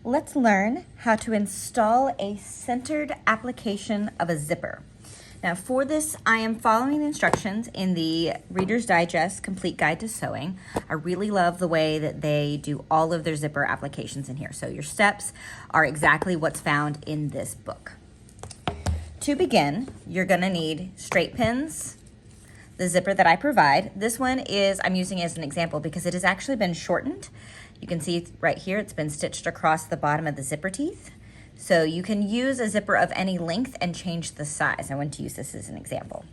let's learn how to install a centered application of a zipper. Now for this, I am following the instructions in the Reader's Digest Complete Guide to Sewing. I really love the way that they do all of their zipper applications in here. So your steps are exactly what's found in this book. To begin, you're gonna need straight pins, the zipper that I provide. This one I'm using as an example because it has actually been shortened. You can see right here, it's been stitched across the bottom of the zipper teeth. So you can use a zipper of any length and change the size. I want to use this as an example.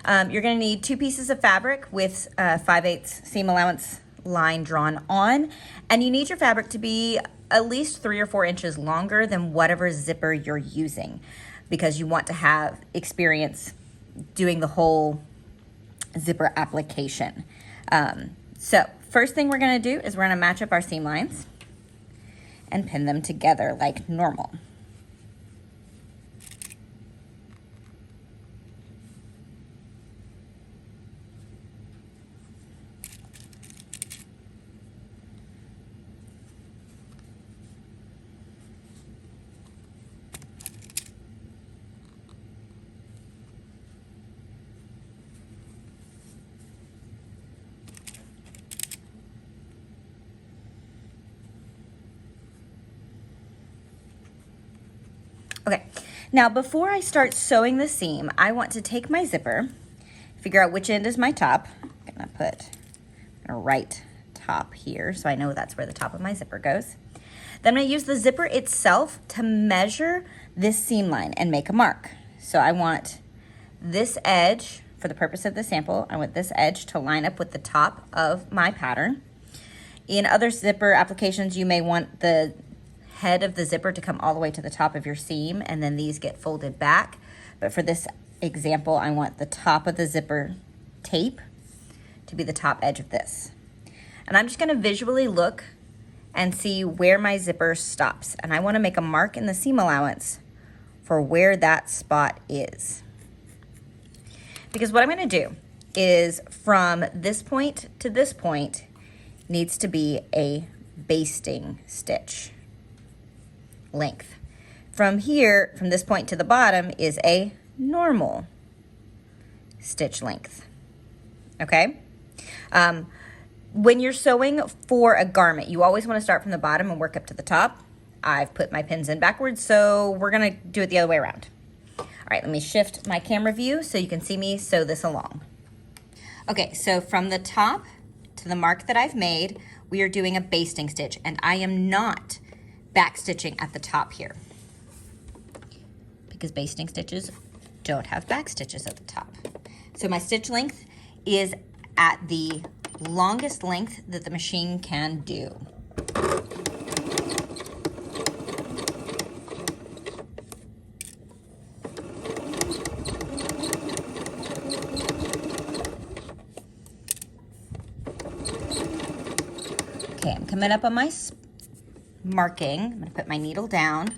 You're gonna need 2 pieces of fabric with 5/8 seam allowance line drawn on, and you need your fabric to be at least 3 or 4 inches longer than whatever zipper you're using, because you want to have experience doing the whole zipper application. So first thing we're gonna do is we're gonna match up our seam lines and pin them together like normal. Okay, now before I start sewing the seam, I want to take my zipper, figure out which end is my top. I'm gonna put a right top here so I know that's where the top of my zipper goes. Then I'm gonna use the zipper itself to measure this seam line and make a mark. So I want this edge, for the purpose of the sample, I want this edge to line up with the top of my pattern. In other zipper applications, you may want the head of the zipper to come all the way to the top of your seam, and then these get folded back. But for this example, I want the top of the zipper tape to be the top edge of this. And I'm just gonna visually look and see where my zipper stops. And I wanna make a mark in the seam allowance for where that spot is. Because what I'm gonna do is from this point to this point needs to be a basting stitch length. From here, from this point to the bottom is a normal stitch length, okay? When you're sewing for a garment, you always wanna start from the bottom and work up to the top. I've put my pins in backwards, so we're gonna do it the other way around. All right, let me shift my camera view so you can see me sew this along. Okay, so from the top to the mark that I've made, we are doing a basting stitch, and I am not back stitching at the top here because basting stitches don't have back stitches at the top. So my stitch length is at the longest length that the machine can do. Okay, I'm coming up on my marking. I'm gonna put my needle down,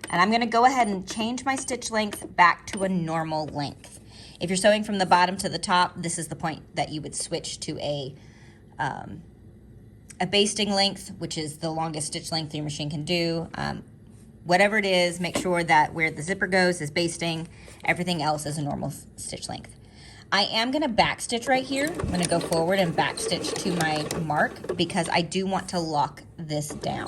and I'm gonna go ahead and change my stitch length back to a normal length. If you're sewing from the bottom to the top, this is the point that you would switch to a basting length, which is the longest stitch length your machine can do. Whatever it is, make sure that where the zipper goes is basting, everything else is a normal stitch length. I am gonna back stitch right here. I'm gonna go forward and back stitch to my mark because I do want to lock this down.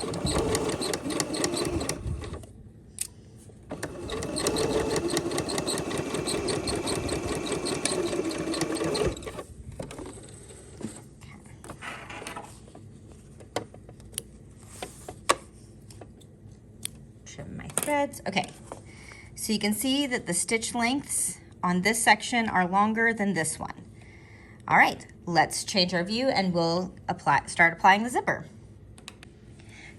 Trim my threads. Okay, so you can see that the stitch lengths on this section are longer than this one. All right, let's change our view and we'll start applying the zipper.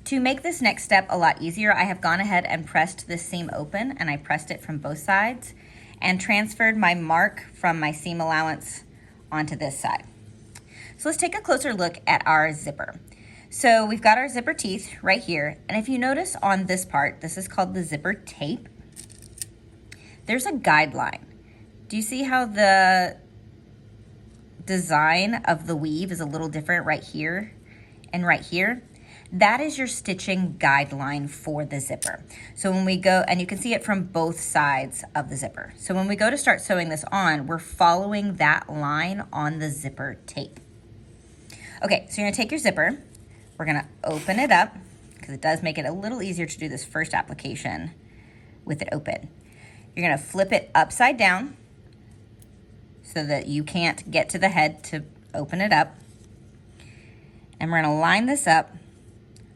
To make this next step a lot easier, I have gone ahead and pressed this seam open, and I pressed it from both sides and transferred my mark from my seam allowance onto this side. So let's take a closer look at our zipper. So we've got our zipper teeth right here, and if you notice on this part, this is called the zipper tape. There's a guideline. Do you see how the design of the weave is a little different right here and right here? That is your stitching guideline for the zipper. So when we go, and you can see it from both sides of the zipper. So when we go to start sewing this on, we're following that line on the zipper tape. Okay, so you're gonna take your zipper, we're gonna open it up, because it does make it a little easier to do this first application with it open. You're gonna flip it upside down so that you can't get to the head to open it up. And we're gonna line this up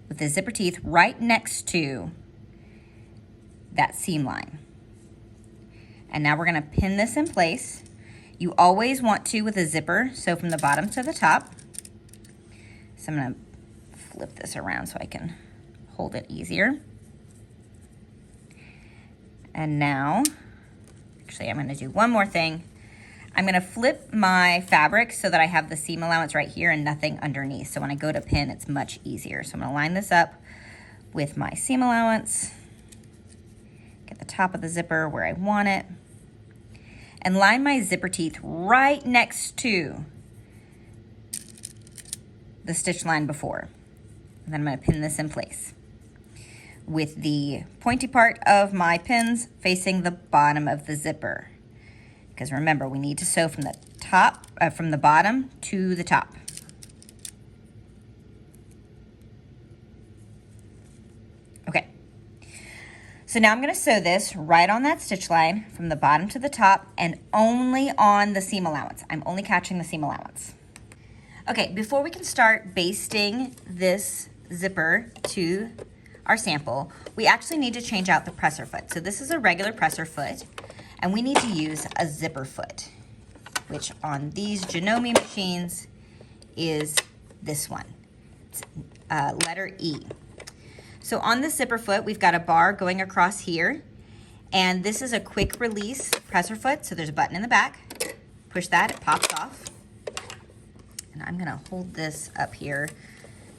with the zipper teeth right next to that seam line. And now we're gonna pin this in place. You always want to with a zipper, sew from the bottom to the top. So I'm gonna flip this around so I can hold it easier. And now, actually I'm gonna do one more thing. I'm gonna flip my fabric so that I have the seam allowance right here and nothing underneath. So when I go to pin, it's much easier. So I'm gonna line this up with my seam allowance, get the top of the zipper where I want it, and line my zipper teeth right next to the stitch line before. And then I'm gonna pin this in place with the pointy part of my pins facing the bottom of the zipper. Because remember, we need to sew from the top, from the bottom to the top. Okay. So now I'm gonna sew this right on that stitch line from the bottom to the top and only on the seam allowance. I'm only catching the seam allowance. Okay, before we can start basting this zipper to our sample, we actually need to change out the presser foot. So this is a regular presser foot, and we need to use a zipper foot, which on these Janome machines is this one. It's letter E. So on the zipper foot, we've got a bar going across here, and this is a quick release presser foot, so there's a button in the back. Push that, it pops off. And I'm gonna hold this up here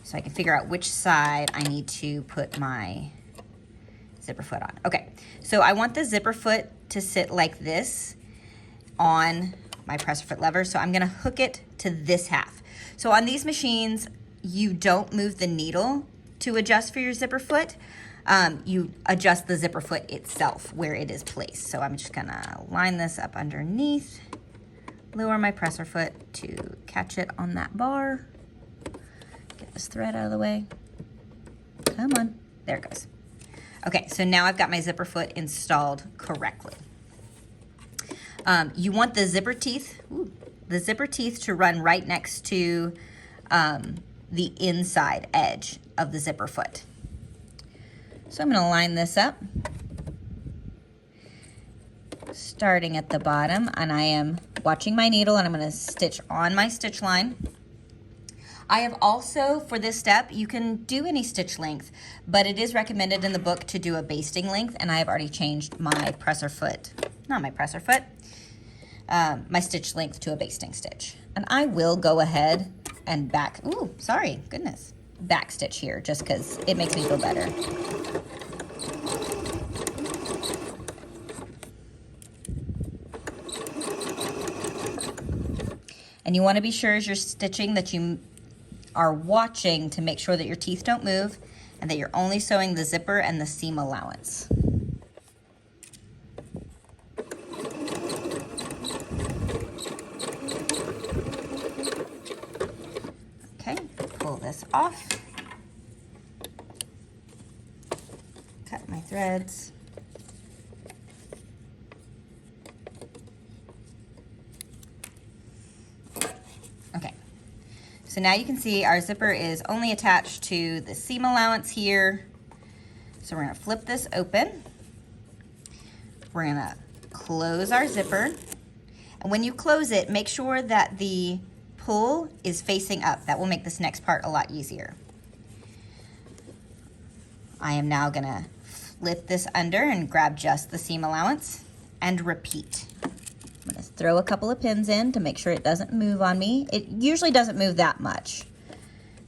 so I can figure out which side I need to put my zipper foot on. Okay, so I want the zipper foot to sit like this on my presser foot lever, so I'm gonna hook it to this half. So on these machines, you don't move the needle to adjust for your zipper foot. You adjust the zipper foot itself where it is placed. So I'm just gonna line this up underneath, lower my presser foot to catch it on that bar. Get this thread out of the way. Come on, there it goes. Okay, so now I've got my zipper foot installed correctly. You want the zipper teeth to run right next to the inside edge of the zipper foot. So I'm gonna line this up, starting at the bottom, and I am watching my needle and I'm gonna stitch on my stitch line. I have also, for this step, you can do any stitch length, but it is recommended in the book to do a basting length, and I have already changed my presser foot, not my presser foot, my stitch length to a basting stitch. And I will go ahead and back stitch here just because it makes me feel better. And you want to be sure as you're stitching that you are watching to make sure that your teeth don't move and that you're only sewing the zipper and the seam allowance. Okay, pull this off. Cut my threads. So now you can see our zipper is only attached to the seam allowance here. So we're gonna flip this open. We're gonna close our zipper. And when you close it, make sure that the pull is facing up. That will make this next part a lot easier. I am now gonna flip this under and grab just the seam allowance and repeat. I'm gonna throw a couple of pins in to make sure it doesn't move on me. It usually doesn't move that much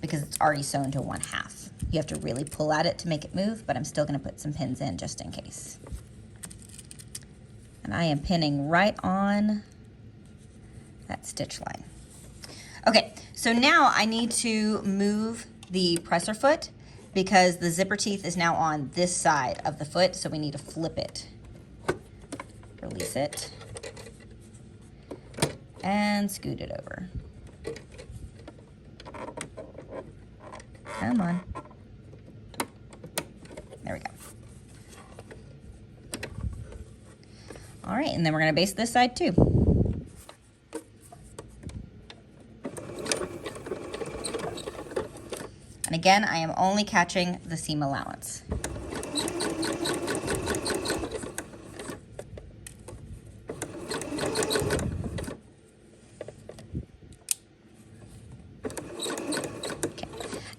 because it's already sewn to 1/2. You have to really pull at it to make it move, but I'm still gonna put some pins in just in case. And I am pinning right on that stitch line. Okay, so now I need to move the presser foot because the zipper teeth is now on this side of the foot, so we need to flip it. Release it. And scoot it over. Come on. There we go. All right, and then we're gonna baste this side too. And again, I am only catching the seam allowance.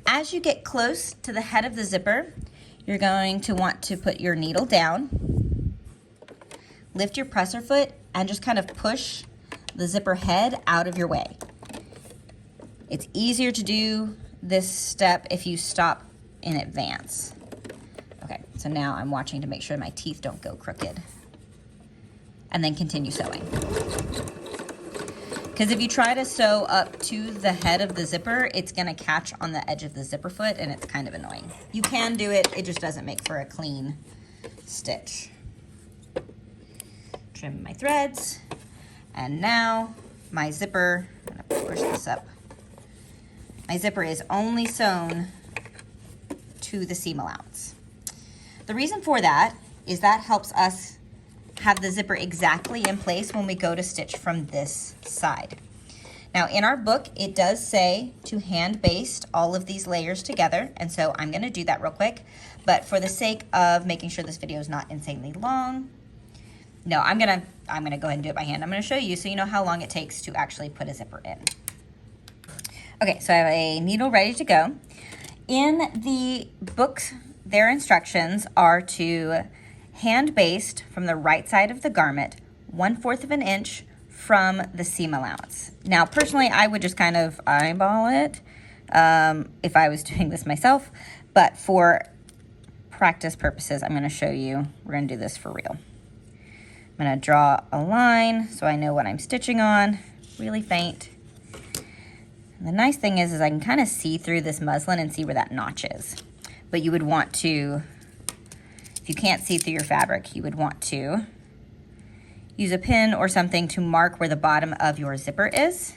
As you get close to the head of the zipper, you're going to want to put your needle down, lift your presser foot, and just kind of push the zipper head out of your way. It's easier to do this step if you stop in advance. Okay, so now I'm watching to make sure my teeth don't go crooked. And then continue sewing. Because if you try to sew up to the head of the zipper, it's gonna catch on the edge of the zipper foot and it's kind of annoying. You can do it, it just doesn't make for a clean stitch. Trim my threads, and now my zipper, I'm gonna push this up. My zipper is only sewn to the seam allowance. The reason for that is that helps us have the zipper exactly in place when we go to stitch from this side. Now in our book, it does say to hand baste all of these layers together, and so I'm gonna do that real quick, but for the sake of making sure this video is not insanely long, no, I'm gonna go ahead and do it by hand. I'm gonna show you so you know how long it takes to actually put a zipper in. Okay, so I have a needle ready to go. In the books, their instructions are to hand baste from the right side of the garment 1/4 of an inch from the seam allowance. Now, personally, I would just kind of eyeball it if I was doing this myself, but for practice purposes, I'm gonna show you, we're gonna do this for real. I'm gonna draw a line so I know what I'm stitching on, really faint. And the nice thing is I can kind of see through this muslin and see where that notch is. But you would want to, if you can't see through your fabric, you would want to use a pin or something to mark where the bottom of your zipper is,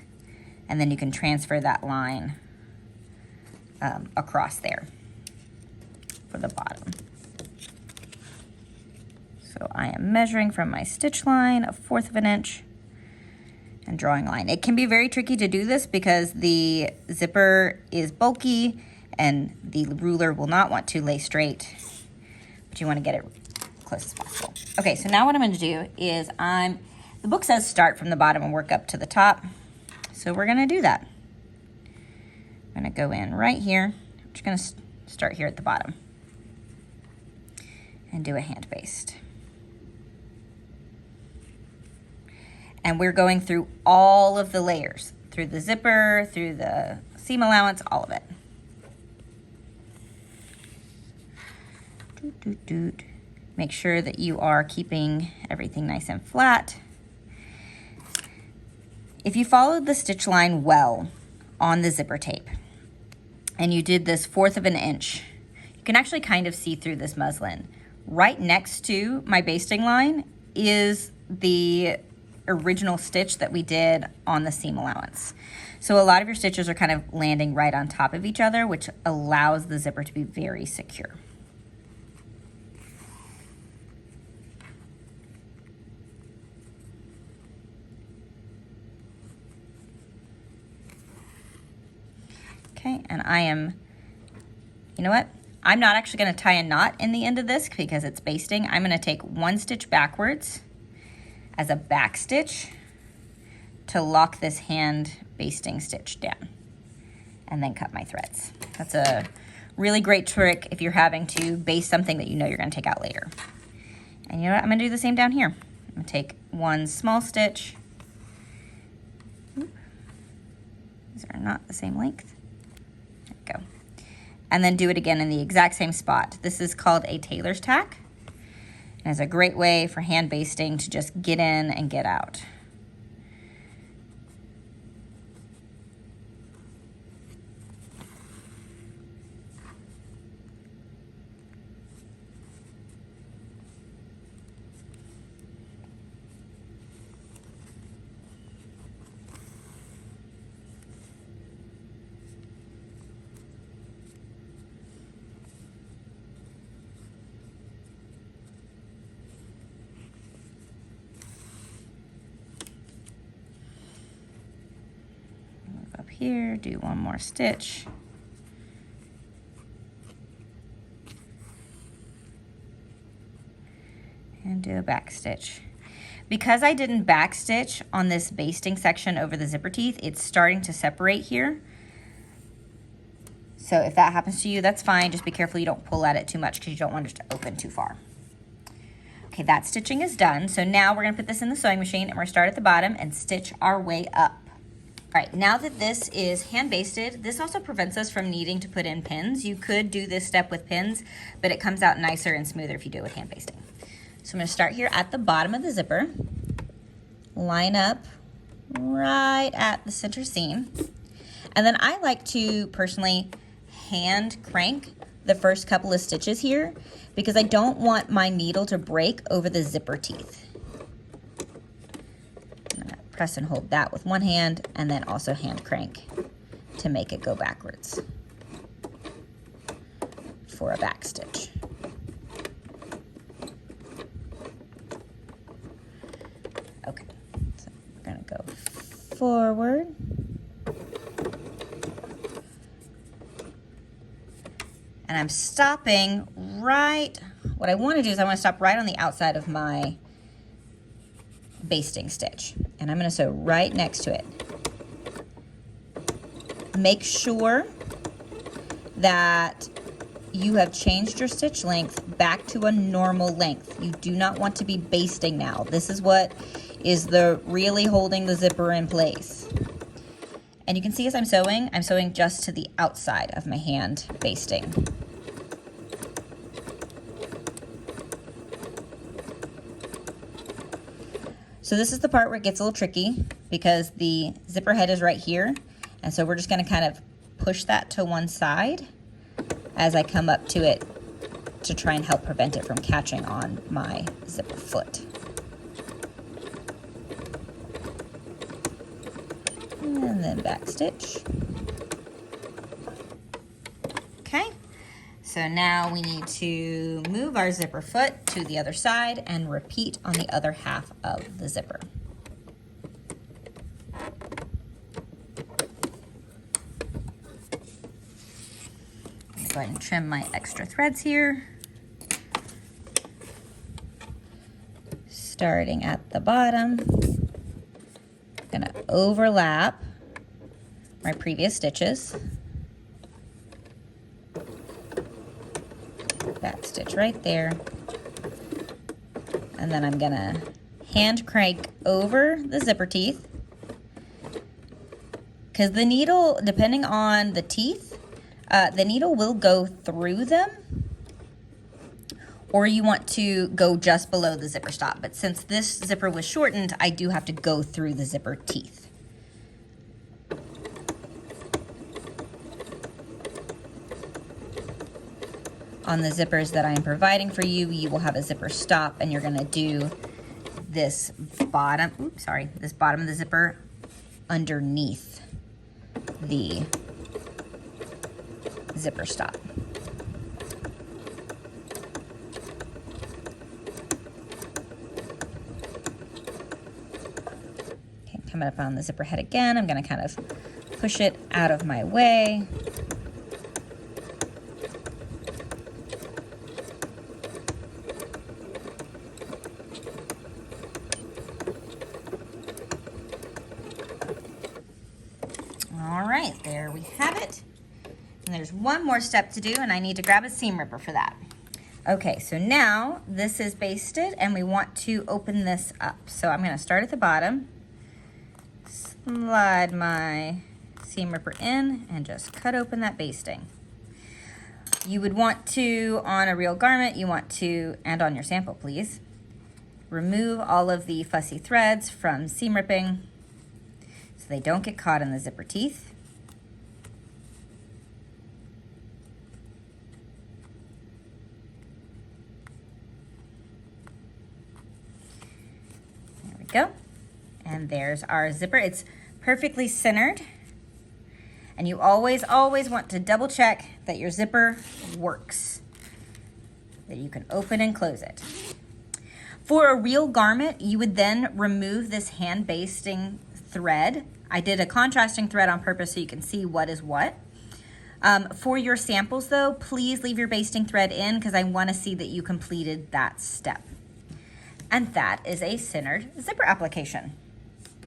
and then you can transfer that line across there for the bottom. So I am measuring from my stitch line 1/4 of an inch and drawing a line. It can be very tricky to do this because the zipper is bulky and the ruler will not want to lay straight, but you want to get it close as possible. Okay, so now what I'm going to do is the book says start from the bottom and work up to the top. So we're going to do that. I'm going to go in right here. I'm just going to start here at the bottom and do a hand baste. And we're going through all of the layers, through the zipper, through the seam allowance, all of it. Make sure that you are keeping everything nice and flat. If you followed the stitch line well on the zipper tape and you did this 1/4 of an inch, you can actually kind of see through this muslin. Right next to my basting line is the original stitch that we did on the seam allowance. So a lot of your stitches are kind of landing right on top of each other, which allows the zipper to be very secure. Okay, and you know what? I'm not actually gonna tie a knot in the end of this because it's basting. I'm gonna take 1 stitch backwards as a back stitch to lock this hand basting stitch down and then cut my threads. That's a really great trick if you're having to baste something that you know you're gonna take out later. And you know what? I'm gonna do the same down here. I'm gonna take 1 small stitch. These are not the same length. There we go. And then do it again in the exact same spot. This is called a tailor's tack. And it's a great way for hand basting to just get in and get out. here, do one more stitch. And do a back stitch. Because I didn't back stitch on this basting section over the zipper teeth, it's starting to separate here. So if that happens to you, that's fine. Just be careful you don't pull at it too much because you don't want it to open too far. Okay, that stitching is done. So now we're gonna put this in the sewing machine and we're gonna start at the bottom and stitch our way up. All right, now that this is hand basted, this also prevents us from needing to put in pins. You could do this step with pins, but it comes out nicer and smoother if you do it with hand basting. So I'm gonna start here at the bottom of the zipper, line up right at the center seam. And then I like to personally hand crank the first couple of stitches here because I don't want my needle to break over the zipper teeth. I'm gonna press and hold that with one hand and then also hand crank to make it go backwards for a back stitch. Okay, so we're gonna go forward. And I'm stopping right, what I want to do is I want to stop right on the outside of my basting stitch. And I'm going to sew right next to it. Make sure that you have changed your stitch length back to a normal length. You do not want to be basting now. This is what is really holding the zipper in place. And you can see as I'm sewing just to the outside of my hand basting. So this is the part where it gets a little tricky because the zipper head is right here. And so we're just gonna kind of push that to one side as I come up to it to try and help prevent it from catching on my zipper foot. And then back stitch. Okay, so now we need to move our zipper foot to the other side and repeat on the other half of the zipper. I'm gonna go ahead and trim my extra threads here. Starting at the bottom, I'm gonna overlap my previous stitches. Back stitch right there. And then I'm gonna hand crank over the zipper teeth. Because the needle, depending on the teeth, the needle will go through them, or you want to go just below the zipper stop. But since this zipper was shortened, I do have to go through the zipper teeth. On the zippers that I am providing for you, you will have a zipper stop and you're gonna do this bottom, this bottom of the zipper underneath the zipper stop. Okay, coming up on the zipper head again, I'm gonna kind of push it out of my way. All right, there we have it. And there's one more step to do, and I need to grab a seam ripper for that. Okay, so now this is basted, and we want to open this up. So I'm gonna start at the bottom, slide my seam ripper in, and just cut open that basting. You would want to, on a real garment, and on your sample, please, remove all of the fussy threads from seam ripping so they don't get caught in the zipper teeth. There we go. And there's our zipper. It's perfectly centered. And you always want to double check that your zipper works, that you can open and close it. For a real garment, you would then remove this hand basting thread. I did a contrasting thread on purpose so you can see what is what. For your samples though, please leave your basting thread in because I want to see that you completed that step. And that is a centered zipper application.